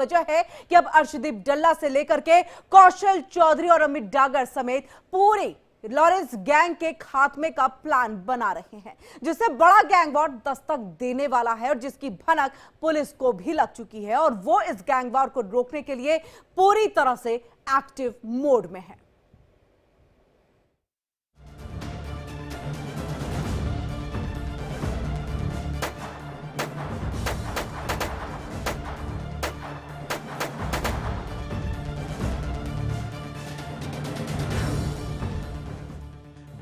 वजह है कि अब अर्शदीप डल्ला से लेकर के कौशल चौधरी और अमित डागर समेत पूरी लॉरेंस गैंग के खात्मे का प्लान बना रहे हैं, जिससे बड़ा गैंग वॉर दस्तक देने वाला है और जिसकी भनक पुलिस को भी लग चुकी है और वो इस गैंग वॉर को रोकने के लिए पूरी तरह से एक्टिव मोड में है।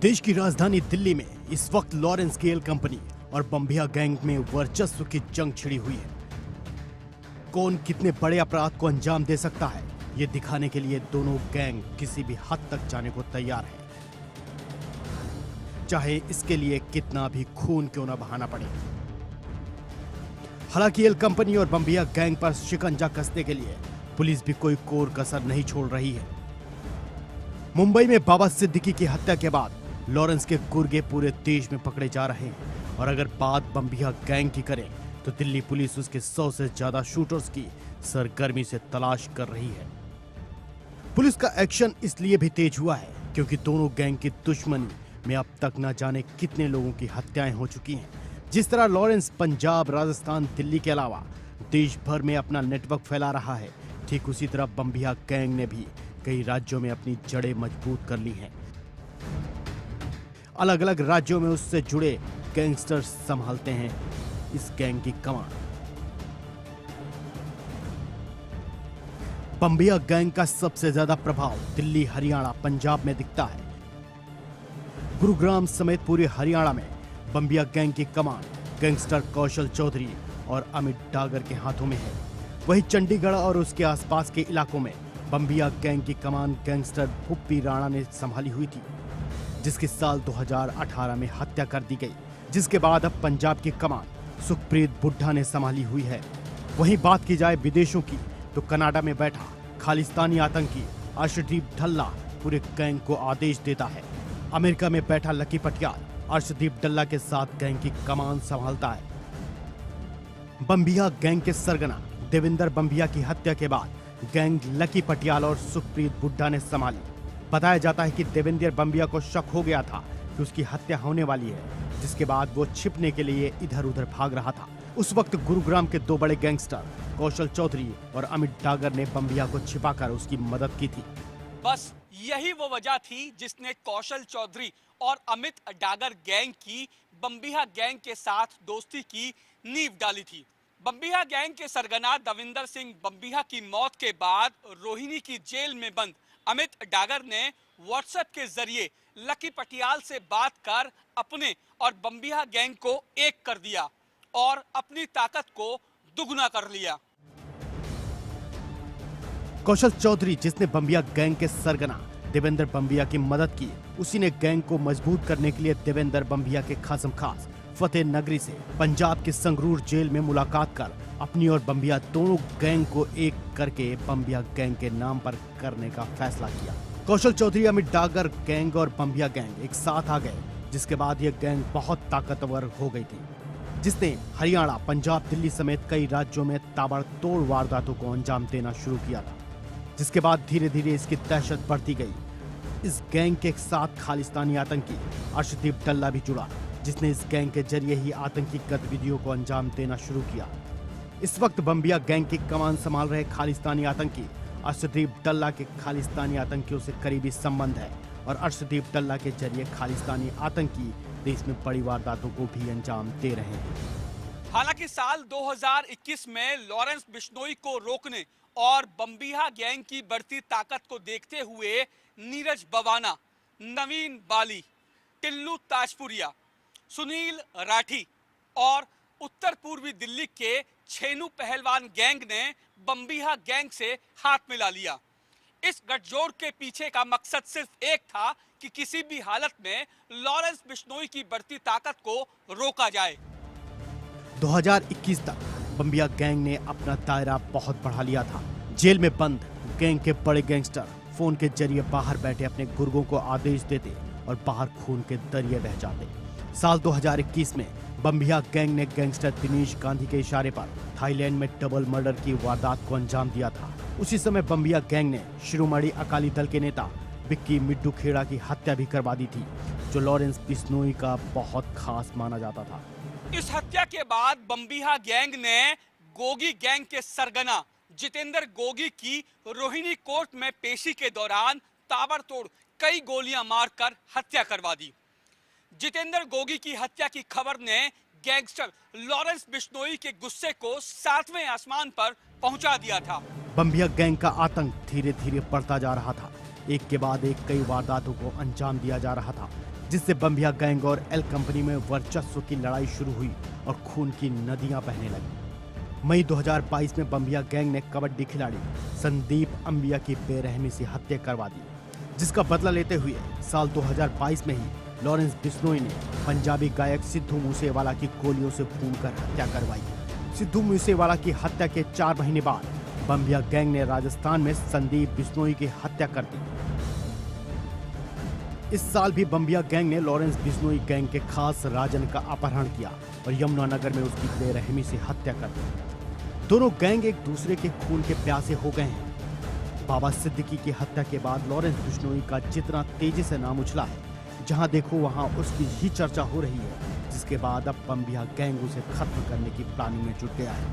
देश की राजधानी दिल्ली में इस वक्त लॉरेंस गेल कंपनी और बम्बिया गैंग में वर्चस्व की जंग छिड़ी हुई है। कौन कितने बड़े अपराध को अंजाम दे सकता है, ये दिखाने के लिए दोनों गैंग किसी भी हद तक जाने को तैयार है, चाहे इसके लिए कितना भी खून क्यों न बहाना पड़े। हालांकि गेल कंपनी और बम्बिया गैंग पर शिकंजा कसने के लिए पुलिस भी कोई कोर कसर नहीं छोड़ रही है। मुंबई में बाबा सिद्दीकी की हत्या के बाद लॉरेंस के गुर्गे पूरे देश में पकड़े जा रहे हैं और अगर बात बम्बिया गैंग की करें तो दिल्ली पुलिस उसके 100 से ज्यादा शूटर्स की सरगर्मी से तलाश कर रही है। पुलिस का एक्शन इसलिए भी तेज हुआ है क्योंकि दोनों गैंग की दुश्मनी में अब तक न जाने कितने लोगों की हत्याएं हो चुकी हैं। जिस तरह लॉरेंस पंजाब, राजस्थान, दिल्ली के अलावा देश भर में अपना नेटवर्क फैला रहा है, ठीक उसी तरह बम्बिया गैंग ने भी कई राज्यों में अपनी जड़ें मजबूत कर ली हैं। अलग अलग राज्यों में उससे जुड़े गैंगस्टर्स संभालते हैं इस गैंग की कमान। बम्बिया गैंग का सबसे ज्यादा प्रभाव दिल्ली, हरियाणा, पंजाब में दिखता है। गुरुग्राम समेत पूरे हरियाणा में बम्बिया गैंग की कमान गैंगस्टर कौशल चौधरी और अमित डागर के हाथों में है। वहीं चंडीगढ़ और उसके आसपास के इलाकों में बम्बिया गैंग की कमान गैंगस्टर भुप्पी राणा ने संभाली हुई थी, जिसकी साल 2018 में हत्या कर दी गई, जिसके बाद अब पंजाब की कमान सुखप्रीत बुड्ढा ने संभाली हुई है। वहीं बात की जाए विदेशों की तो कनाडा में बैठा खालिस्तानी आतंकी अर्शदीप डल्ला पूरे गैंग को आदेश देता है। अमेरिका में बैठा लकी पटियाल अर्शदीप डल्ला के साथ गैंग की कमान संभालता है। बम्बिया गैंग के सरगना देवेंद्र बम्बिया की हत्या के बाद गैंग लकी पटियाल और सुखप्रीत बुड्ढा ने संभाली। बताया जाता है कि देवेंद्र बम्बिया को शक हो गया था कि उसकी हत्या होने वाली है, जिसके बाद वो छिपने के लिए इधर उधर भाग रहा था। उस वक्त गुरुग्राम के दो बड़े गैंगस्टर कौशल चौधरी और अमित डागर ने बम्बिया को छिपाकर उसकी मदद की थी। बस यही वो वजह थी जिसने कौशल चौधरी और अमित डागर गैंग की बम्बिया गैंग के साथ दोस्ती की नींव डाली थी। बम्बिया गैंग के सरगना दविंदर सिंह बम्बिया की मौत के बाद रोहिणी की जेल में बंद अमित डागर ने व्हाट्सएप के जरिए लकी पटियाल से बात कर अपने और बम्बिया गैंग को एक कर दिया और अपनी ताकत को दुगना कर लिया। कौशल चौधरी, जिसने बम्बिया गैंग के सरगना देवेंद्र बम्बिया की मदद की, उसी ने गैंग को मजबूत करने के लिए देवेंद्र बम्बिया के खासम खास फतेह नगरी से पंजाब के संगरूर जेल में मुलाकात कर अपनी और बम्बिया दोनों गैंग को एक करके बम्बिया गैंग के नाम पर करने का फैसला किया। कौशल चौधरी, अमित डागर गैंग और बम्बिया गैंग एक साथ आ गए, जिसके बाद यह गैंग बहुत ताकतवर हो गई थी, जिसने हरियाणा, पंजाब, दिल्ली समेत कई राज्यों में ताबड़तोड़ वारदातों को अंजाम देना शुरू किया था, जिसके बाद धीरे धीरे इसकी दहशत बढ़ती गई। इस गैंग के साथ खालिस्तानी आतंकी अर्शदीप डल्ला भी जुड़ा, जिसने इस गैंग के जरिए ही आतंकी गतिविधियों को अंजाम देना शुरू किया। इस वक्त बम्बिया गैंग की कमान संभाल रहे खालिस्तानी आतंकी अर्शदीप डल्ला के खालिस्तानी आतंकियों से करीबी संबंध है और अर्शदीप डल्ला के जरिए खालिस्तानी आतंकी देश में बड़ी वारदातों को भी अंजाम दे रहे हैं। हालांकि साल 2021 में लॉरेंस बिश्नोई को रोकने और बम्बिया गैंग की बढ़ती ताकत को देखते हुए नीरज बवाना, नवीन बाली, टिल्लू ताजपुरिया, सुनील राठी और उत्तर पूर्वी दिल्ली के छेनू पहलवान गैंग ने बम्बिया गैंग से हाथ मिला लिया। इस गठजोड़ के पीछे का मकसद सिर्फ एक था कि किसी भी हालत में लॉरेंस बिश्नोई की बढ़ती ताकत को रोका जाए। 2021 तक बम्बिया गैंग ने अपना दायरा बहुत बढ़ा लिया था। जेल में बंद गैंग के बड़े गैंगस्टर फोन के जरिए बाहर बैठे अपने गुर्गों को आदेश देते और बाहर खून के दरिये बह जाते। साल 2021 में बम्बिया गैंग ने गैंगस्टर दिनेश गांधी के इशारे पर थाईलैंड में डबल मर्डर की वारदात को अंजाम दिया था। उसी समय बम्बिया गैंग ने शिरोमणि अकाली दल के नेता विक्की मिड्डू खेड़ा की हत्या भी करवा दी थी, जो लॉरेंस बिश्नोई का बहुत खास माना जाता था। इस हत्या के बाद बम्बिया गैंग ने गोगी गैंग के सरगना जितेंद्र गोगी की रोहिणी कोर्ट में पेशी के दौरान ताबड़तोड़ कई गोलियां मारकर हत्या करवा दी। जितेंद्र गोगी की हत्या की खबर ने गैंगस्टर लॉरेंस बिश्नोई के गुस्से को 7वें आसमान पर पहुंचा दिया था। बम्बिया गैंग का आतंक धीरे धीरे बढ़ता जा रहा था। एक के बाद एक कई वारदातों को अंजाम दिया जा रहा था, जिससे बम्बिया गैंग और एल कंपनी में वर्चस्व की लड़ाई शुरू हुई और खून की नदियां बहने लगी। मई 2022 में बम्बिया गैंग ने कबड्डी खिलाड़ी संदीप अंबिया की बेरहमी से हत्या करवा दी, जिसका बदला लेते हुए साल 2022 में ही लॉरेंस बिश्नोई ने पंजाबी गायक सिद्धू मूसेवाला की गोलियों से भूनकर हत्या करवाई। सिद्धू मूसेवाला की हत्या के 4 महीने बाद बम्बिया गैंग ने राजस्थान में संदीप बिश्नोई की हत्या कर दी। इस साल भी बम्बिया गैंग ने लॉरेंस बिश्नोई गैंग के खास राजन का अपहरण किया और यमुनानगर में उसकी बेरहमी से हत्या कर दी। दोनों गैंग एक दूसरे के खून के प्यासे हो गए हैं। बाबा सिद्दीकी की हत्या के बाद लॉरेंस बिश्नोई का जितना तेजी से नाम उछला है, जहां देखो वहां उसकी ही चर्चा हो रही है, जिसके बाद अब बम्बिया गैंग उसे खत्म करने की प्लानिंग में जुट गया है।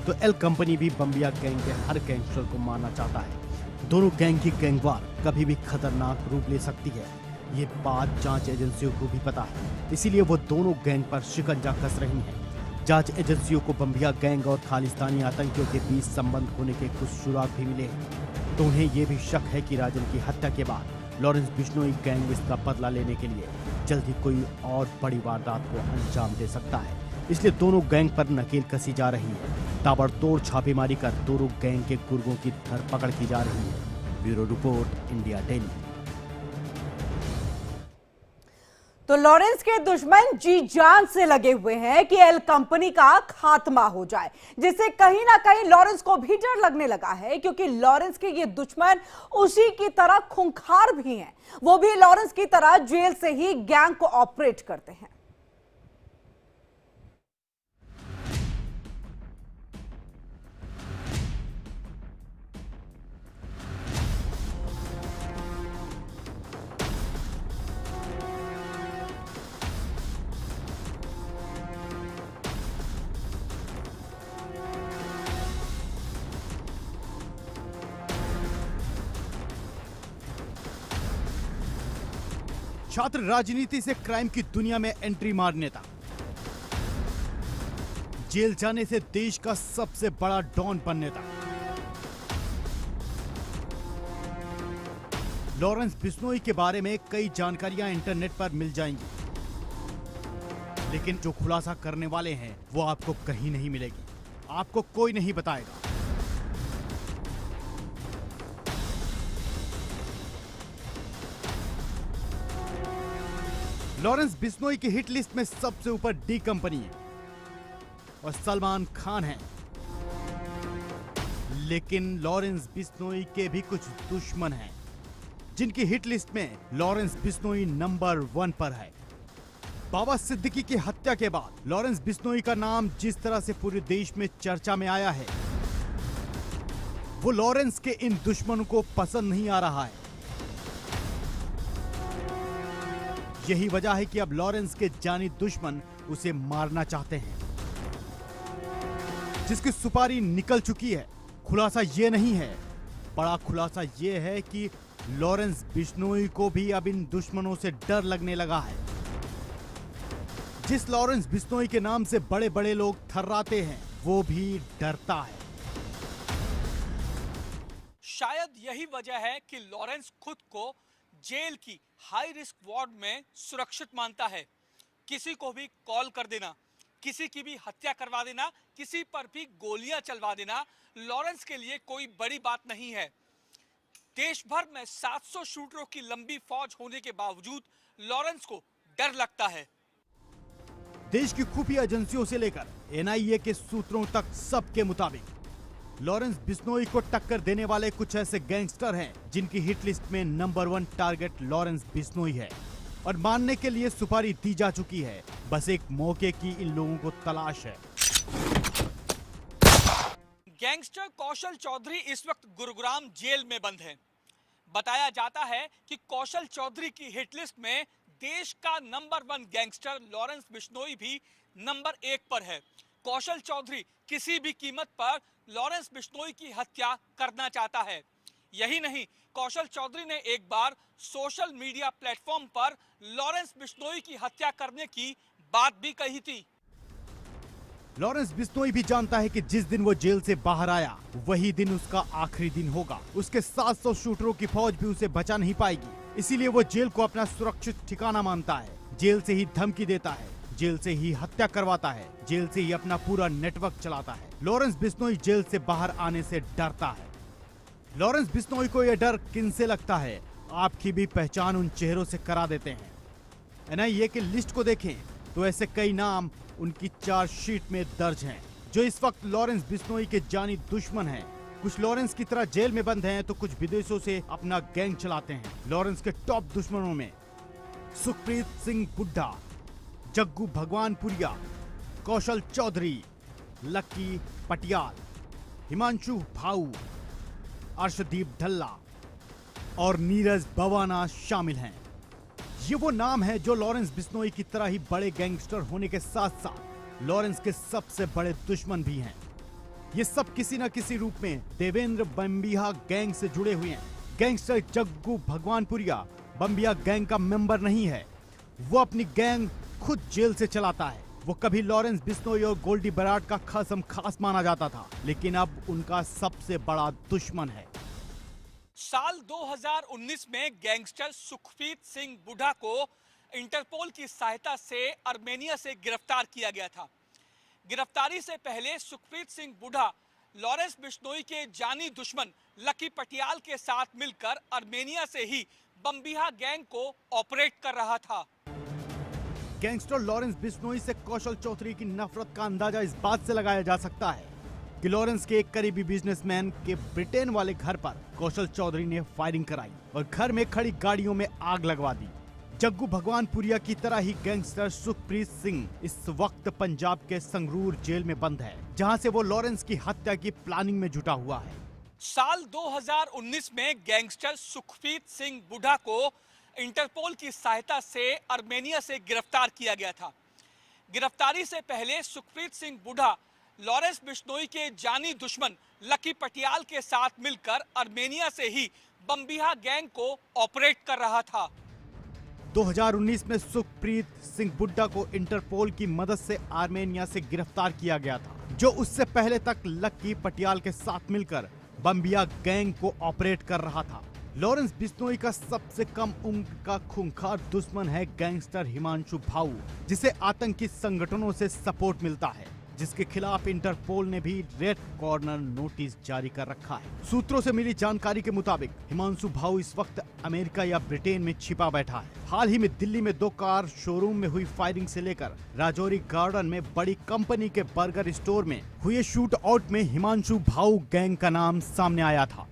तो एल कंपनी भी बम्बिया गैंग के हर गैंगस्टर को मारना चाहता है। दोनों गैंग की गैंगवार कभी भी खतरनाक रूप ले सकती है, ये बात जांच एजेंसियों को भी पता है। इसीलिए वो दोनों गैंग पर शिकंजा कस रही हैं। जांच एजेंसियों को बम्बिया गैंग और खालिस्तानी आतंकियों के बीच संबंध होने के कुछ सुराग भी मिले हैं, तो उन्हें ये भी शक है कि राजन की हत्या के बाद लॉरेंस बिश्नोई गैंग इसका बदला लेने के लिए जल्द ही कोई और बड़ी वारदात को अंजाम दे सकता है। इसलिए दोनों गैंग पर नकेल कसी जा रही है। ताबड़तोड़ छापेमारी कर दोनों गैंग के गुर्गों की धरपकड़ की जा रही है। Bureau report, India daily. तो लॉरेंस के दुश्मन जी जान से लगे हुए हैं कि एल कंपनी का खात्मा हो जाए, जिससे कहीं ना कहीं लॉरेंस को भी डर लगने लगा है, क्योंकि लॉरेंस के ये दुश्मन उसी की तरह खूंखार भी हैं। वो भी लॉरेंस की तरह जेल से ही गैंग को ऑपरेट करते हैं। छात्र राजनीति से क्राइम की दुनिया में एंट्री मार नेता, जेल जाने से देश का सबसे बड़ा डॉन बन नेता। लॉरेंस बिश्नोई के बारे में कई जानकारियां इंटरनेट पर मिल जाएंगी, लेकिन जो खुलासा करने वाले हैं वो आपको कहीं नहीं मिलेगी, आपको कोई नहीं बताएगा। लॉरेंस बिश्नोई की हिट लिस्ट में सबसे ऊपर डी कंपनी है और सलमान खान है, लेकिन लॉरेंस बिश्नोई के भी कुछ दुश्मन हैं, जिनकी हिट लिस्ट में लॉरेंस बिश्नोई नंबर 1 पर है। बाबा सिद्दीकी की हत्या के बाद लॉरेंस बिश्नोई का नाम जिस तरह से पूरे देश में चर्चा में आया है, वो लॉरेंस के इन दुश्मनों को पसंद नहीं आ रहा है। यही वजह है कि अब लॉरेंस के जानी दुश्मन उसे मारना चाहते हैं, जिसकी सुपारी निकल चुकी है। खुलासा ये नहीं है, बड़ा खुलासा ये है कि लॉरेंस बिश्नोई को भी अब इन दुश्मनों से डर लगने लगा है। जिस लॉरेंस बिश्नोई के नाम से बड़े बड़े लोग थर्राते हैं, वो भी डरता है। शायद यही वजह है कि लॉरेंस खुद को जेल की हाई रिस्क वार्ड में सुरक्षित मानता है। किसी को भी कॉल कर देना, किसी की भी हत्या करवा देना, किसी पर भी गोलियां चलवा देना लॉरेंस के लिए कोई बड़ी बात नहीं है। देश भर में 700 शूटरों की लंबी फौज होने के बावजूद लॉरेंस को डर लगता है। देश की खुफिया एजेंसियों से लेकर एनआईए के सूत्रों तक सबके मुताबिक लॉरेंस बिश्नोई को टक्कर देने वाले कुछ ऐसे गैंगस्टर हैं जिनकी हिट लिस्ट में नंबर 1 टारगेट लॉरेंस बिश्नोई है। और मानने के लिए सुपारी दी जा चुकी है। बस एक मौके की इन लोगों को तलाश है। गैंगस्टर कौशल चौधरी इस वक्त गुरुग्राम जेल में बंद है। बताया जाता है कि कौशल चौधरी की हिट लिस्ट में देश का नंबर 1 गैंगस्टर लॉरेंस बिश्नोई भी नंबर 1 पर है। कौशल चौधरी किसी भी कीमत पर लॉरेंस बिश्नोई की हत्या करना चाहता है। यही नहीं, कौशल चौधरी ने एक बार सोशल मीडिया प्लेटफॉर्म पर लॉरेंस बिश्नोई की हत्या करने की बात भी कही थी। लॉरेंस बिश्नोई भी जानता है कि जिस दिन वो जेल से बाहर आया वही दिन उसका आखिरी दिन होगा। उसके 700 शूटरों की फौज भी उसे बचा नहीं पाएगी, इसीलिए वो जेल को अपना सुरक्षित ठिकाना मानता है। जेल से ही धमकी देता है, जेल से ही हत्या करवाता है, जेल से ही अपना पूरा नेटवर्क चलाता है। लॉरेंस बिश्नोई जेल से बाहर आने से डरता है। लॉरेंस बिश्नोई को यह डर किनसे लगता है? आपकी भी पहचान उन चेहरों से करा देते हैं। एनआईए की लिस्ट को देखें तो ऐसे कई नाम उनकी चार्जशीट में दर्ज हैं, जो इस वक्त लॉरेंस बिश्नोई के जानी दुश्मन हैं। कुछ लॉरेंस की तरह जेल में बंद हैं तो कुछ विदेशों से अपना गैंग चलाते हैं। लॉरेंस के टॉप दुश्मनों में सुखप्रीत सिंह बुड्ढा, जग्गू भगवानपुरिया, कौशल चौधरी, लक्की पटियाल, हिमांशु भाऊ, अर्शदीप ढल्ला और नीरज बवाना शामिल हैं। ये वो नाम है जो लॉरेंस बिश्नोई की तरह ही बड़े गैंगस्टर होने के साथ साथ लॉरेंस के सबसे बड़े दुश्मन भी हैं। ये सब किसी न किसी रूप में देवेंद्र बम्बिया गैंग से जुड़े हुए हैं। गैंगस्टर जग्गू भगवानपुरिया बम्बिया गैंग का मेंबर नहीं है, वो अपनी गैंग खुद जेल से चलाता है। वो कभी लॉरेंस बिश्नोई और गोल्डी बराड का खासम खास माना जाता था, लेकिन अब उनका सबसे बड़ा दुश्मन है। साल 2019 में गैंगस्टर सुखप्रीत सिंह बुड्ढा को इंटरपोल की सहायता से अर्मेनिया से गिरफ्तार किया गया था। गिरफ्तारी से पहले सुखप्रीत सिंह बुड्ढा लॉरेंस बिश्नोई के जानी दुश्मन लकी पटियाल के साथ मिलकर अर्मेनिया से ही बम्बिया गैंग को ऑपरेट कर रहा था। गैंगस्टर लॉरेंस बिश्नोई से कौशल चौधरी की नफरत का अंदाजा इस बात से लगाया जा सकता है कि लॉरेंस के एक करीबी बिजनेसमैन के ब्रिटेन वाले घर पर कौशल चौधरी ने फायरिंग कराई और घर में खड़ी गाड़ियों में आग लगवा दी। जग्गू भगवानपुरिया की तरह ही गैंगस्टर सुखप्रीत सिंह इस वक्त पंजाब के संगरूर जेल में बंद है, जहां से वो लॉरेंस की हत्या की प्लानिंग में जुटा हुआ है। साल 2019 में गैंगस्टर सुखप्रीत सिंह बुड्ढा को इंटरपोल की सहायता से अर्मेनिया से गिरफ्तार किया गया था। गिरफ्तारी से पहले सुखप्रीत सिंह बुड्ढा लॉरेंस बिश्नोई के जानी दुश्मन लकी पटियाल के साथ मिलकर अर्मेनिया से ही बम्बिया गैंग को ऑपरेट कर रहा था। 2019 में सुखप्रीत सिंह बुड्ढा को इंटरपोल की मदद से आर्मेनिया से गिरफ्तार किया गया था, जो उससे पहले तक लकी पटियाल के साथ मिलकर बम्बिया गैंग को ऑपरेट कर रहा था। लॉरेंस बिश्नोई का सबसे कम उम्र का खूंखार दुश्मन है गैंगस्टर हिमांशु भाऊ, जिसे आतंकी संगठनों से सपोर्ट मिलता है, जिसके खिलाफ इंटरपोल ने भी रेड कॉर्नर नोटिस जारी कर रखा है। सूत्रों से मिली जानकारी के मुताबिक हिमांशु भाऊ इस वक्त अमेरिका या ब्रिटेन में छिपा बैठा है। हाल ही में दिल्ली में 2 कार शोरूम में हुई फायरिंग से लेकर राजौरी गार्डन में बड़ी कंपनी के बर्गर स्टोर में हुए शूट आउट में हिमांशु भाऊ गैंग का नाम सामने आया था।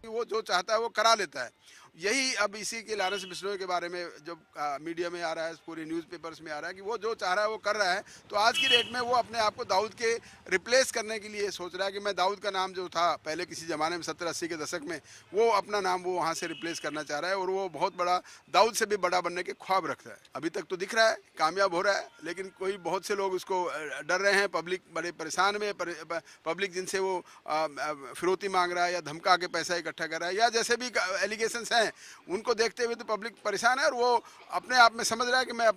वो जो चाहता है वो करा लेता है। यही अब इसी के लॉरेंस बिश्नोई के बारे में जब मीडिया में आ रहा है, पूरे न्यूज़पेपर्स में आ रहा है कि वो जो चाह रहा है वो कर रहा है। तो आज की डेट में वो अपने आप को दाऊद के रिप्लेस करने के लिए सोच रहा है कि मैं दाऊद का नाम जो था पहले किसी ज़माने में 70-80 के दशक में, वो अपना नाम वो वहाँ से रिप्लेस करना चाह रहा है और वो बहुत बड़ा दाऊद से भी बड़ा बनने के ख्वाब रखता है। अभी तक तो दिख रहा है कामयाब हो रहा है, लेकिन कोई बहुत से लोग उसको डर रहे हैं। पब्लिक बड़े परेशान में, पब्लिक जिनसे वो फिरौती मांग रहा है या धमका के पैसा इकट्ठा कर रहा है या जैसे भी एलिगेशंस हैं, उनको देखते हुए तो पब्लिक परेशान है और वो अपने आप में समझ रहा है कि मैं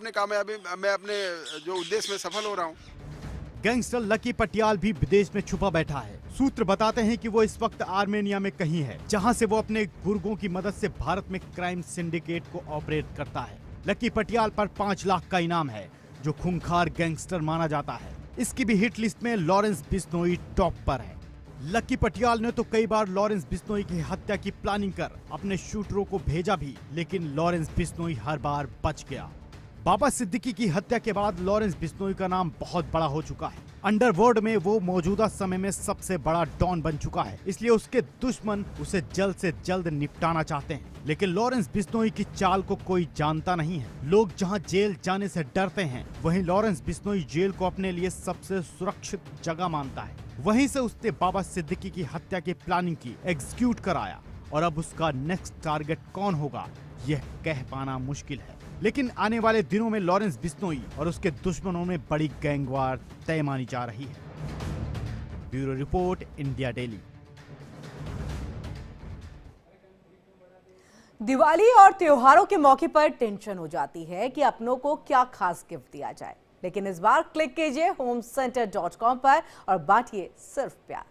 अपने जो उद्देश्य में सफल हो रहा हूँ। गैंगस्टर लकी पटियाल भी विदेश में छुपा बैठा है। सूत्र बताते हैं कि वो इस वक्त आर्मेनिया में कहीं है, जहां से वो अपने गुर्गों की मदद से भारत में क्राइम सिंडिकेट को ऑपरेट करता है। लकी पटियाल पर 5 लाख का इनाम है, जो खूंखार गैंगस्टर माना जाता है। इसकी भी हिट लिस्ट में लॉरेंस बिश्नोई टॉप पर है। लकी पटियाल ने तो कई बार लॉरेंस बिश्नोई की हत्या की प्लानिंग कर अपने शूटरों को भेजा भी, लेकिन लॉरेंस बिश्नोई हर बार बच गया। बाबा सिद्दीकी की हत्या के बाद लॉरेंस बिश्नोई का नाम बहुत बड़ा हो चुका है। अंडरवर्ल्ड में वो मौजूदा समय में सबसे बड़ा डॉन बन चुका है, इसलिए उसके दुश्मन उसे जल्द से जल्द निपटाना चाहते हैं। लेकिन लॉरेंस बिश्नोई की चाल को कोई जानता नहीं है। लोग जहां जेल जाने से डरते हैं, वहीं लॉरेंस बिश्नोई जेल को अपने लिए सबसे सुरक्षित जगह मानता है। वहीं से उसने बाबा सिद्दीकी की हत्या की प्लानिंग की, एग्जीक्यूट कराया, और अब उसका नेक्स्ट टारगेट कौन होगा यह कह पाना मुश्किल है। लेकिन आने वाले दिनों में लॉरेंस बिश्नोई और उसके दुश्मनों में बड़ी गैंगवार तय मानी जा रही है। Bureau report, India daily. Diwali और त्योहारों के मौके पर टेंशन हो जाती है कि अपनों को क्या खास गिफ्ट दिया जाए, लेकिन इस बार क्लिक कीजिए homecenter.com पर और बांटिए सिर्फ प्यार।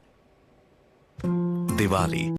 दिवाली